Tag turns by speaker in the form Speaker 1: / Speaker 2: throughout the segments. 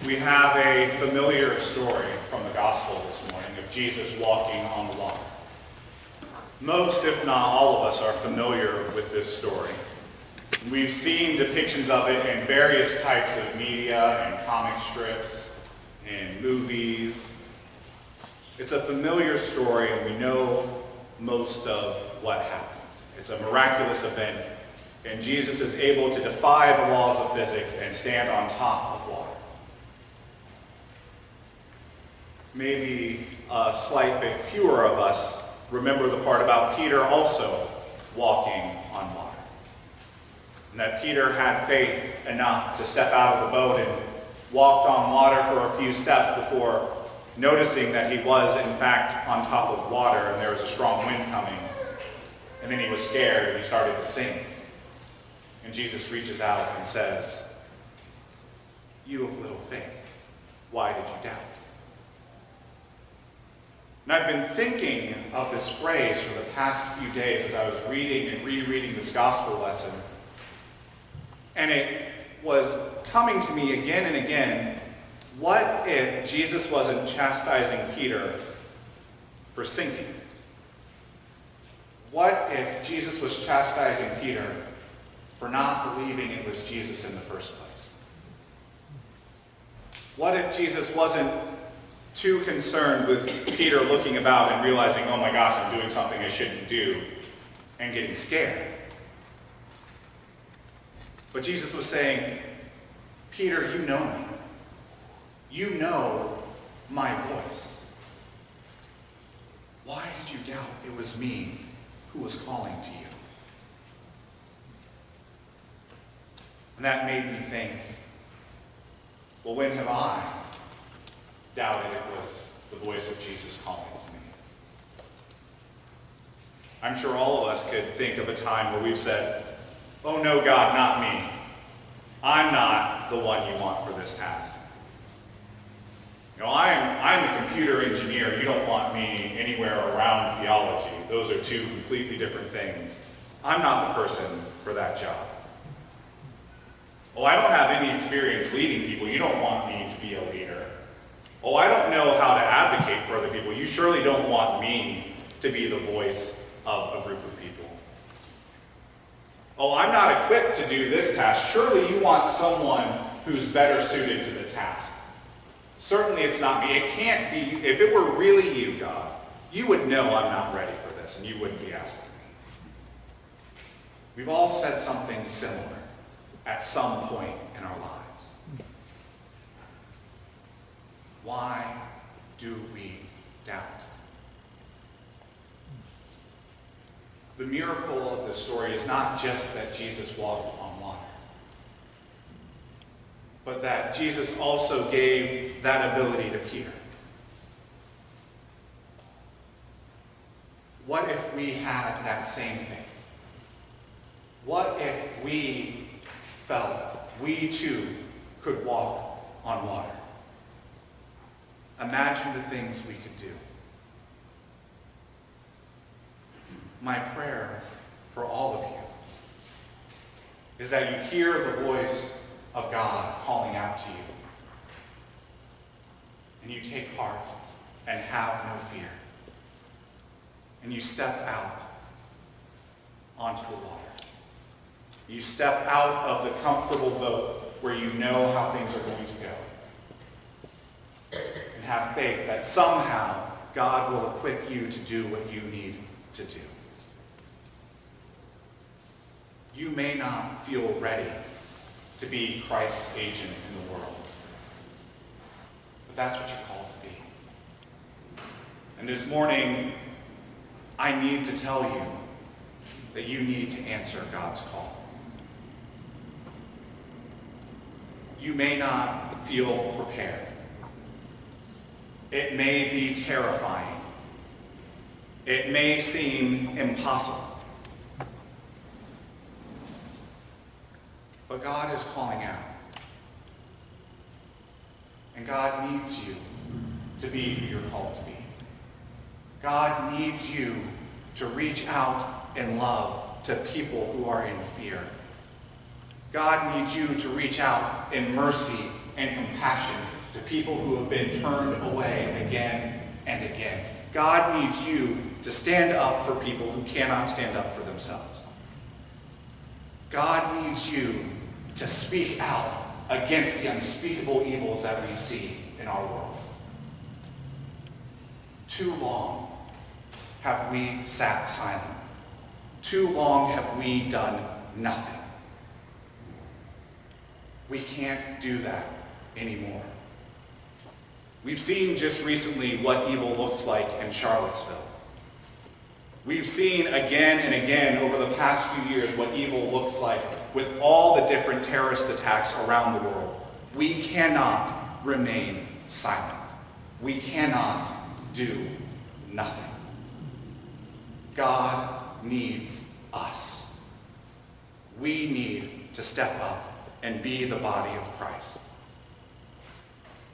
Speaker 1: We have a familiar story from the gospel this morning of Jesus walking on the water. Most, if not all of us, are familiar with this story. We've seen depictions of it in various types of media and comic strips and movies. It's a familiar story, and we know most of what happens. It's a miraculous event, and Jesus is able to defy the laws of physics and stand on top of water. Maybe a slight bit fewer of us remember the part about Peter also walking on water. And that Peter had faith enough to step out of the boat and walked on water for a few steps before noticing that he was in fact on top of water and there was a strong wind coming. And then he was scared and he started to sink. And Jesus reaches out and says, "You of little faith, why did you doubt?" And I've been thinking of this phrase for the past few days as I was reading and rereading this gospel lesson. And it was coming to me again and again, what if Jesus wasn't chastising Peter for sinking? What if Jesus was chastising Peter for not believing it was Jesus in the first place? What if Jesus wasn't too concerned with Peter looking about and realizing, oh my gosh, I'm doing something I shouldn't do, and getting scared? But Jesus was saying, Peter, you know me. You know my voice. Why did you doubt it was me who was calling to you? And that made me think, well, when have I doubted it was the voice of Jesus calling to me? I'm sure all of us could think of a time where we've said, "Oh no, God, not me. I'm not the one you want for this task. You know, I'm a computer engineer. You don't want me anywhere around theology. Those are two completely different things. I'm not the person for that job. Oh, I don't have any experience leading people. You don't want me to be a leader. Oh, I don't know how to advocate for other people. You surely don't want me to be the voice of a group of people. Oh, I'm not equipped to do this task. Surely you want someone who's better suited to the task. Certainly it's not me. It can't be. If it were really you, God, you would know I'm not ready for this, and you wouldn't be asking me." We've all said something similar at some point in our lives. Why do we doubt? The miracle of this story is not just that Jesus walked on water, but that Jesus also gave that ability to Peter. What if we had that same faith? What if we felt we too could walk on water? Imagine the things we could do. My prayer for all of you is that you hear the voice of God calling out to you, and you take heart and have no fear, and you step out onto the water. You step out of the comfortable boat where you know how things are going to go, and have faith that somehow God will equip you to do what you need to do. You may not feel ready to be Christ's agent in the world, but that's what you're called to be. And this morning, I need to tell you that you need to answer God's call. You may not feel prepared. It may be terrifying. It may seem impossible. But God is calling out. And God needs you to be who you're called to be. God needs you to reach out in love to people who are in fear. God needs you to reach out in mercy and compassion to people who have been turned away again and again. God needs you to stand up for people who cannot stand up for themselves. God needs you to speak out against the unspeakable evils that we see in our world. Too long have we sat silent. Too long have we done nothing. We can't do that anymore. We've seen just recently what evil looks like in Charlottesville. We've seen again and again over the past few years what evil looks like with all the different terrorist attacks around the world. We cannot remain silent. We cannot do nothing. God needs us. We need to step up and be the body of Christ.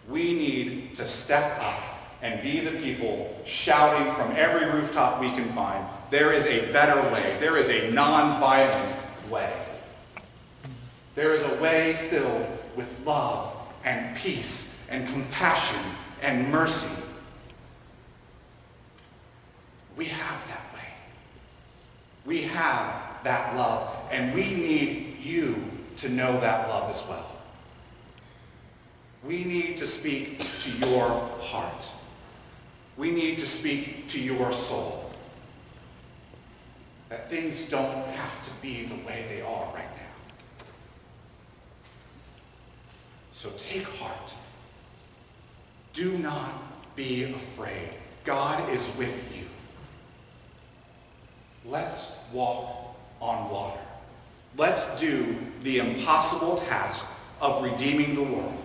Speaker 1: We need to step up and be the people shouting from every rooftop we can find, there is a better way. There is a non-violent way. There is a way filled with love and peace and compassion and mercy. We have that way. We have that love, and we need you to know that love as well. We need to speak to your heart. We need to speak to your soul. That things don't have to be the way they are right now. So take heart. Do not be afraid. God is with you. Let's walk on water. Let's do the impossible task of redeeming the world.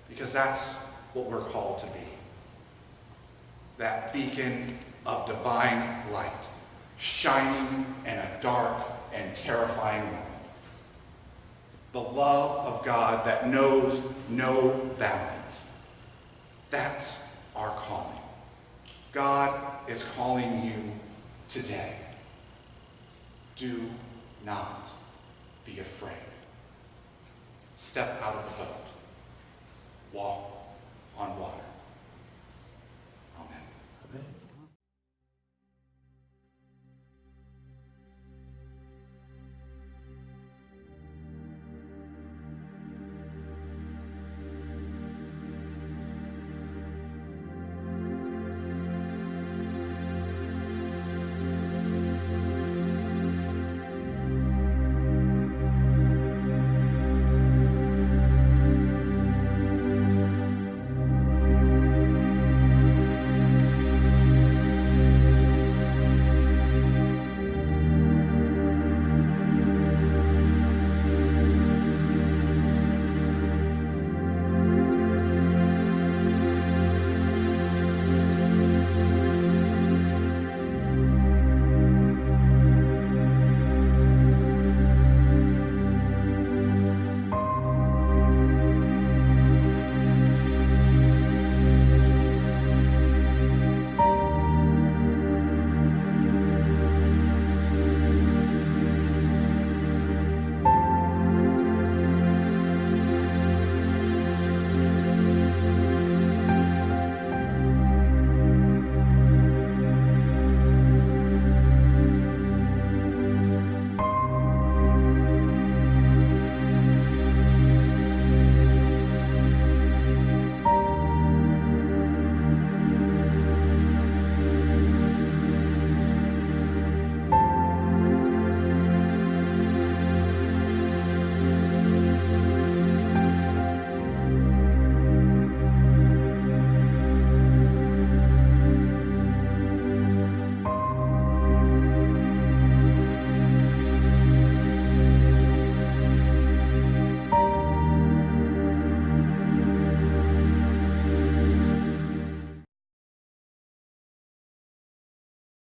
Speaker 1: Because that's what we're called to be. That beacon of divine light, shining in a dark and terrifying world. The love of God that knows no bounds. That's our calling. God is calling you today. Do not be afraid. Step out of the boat. Walk on water.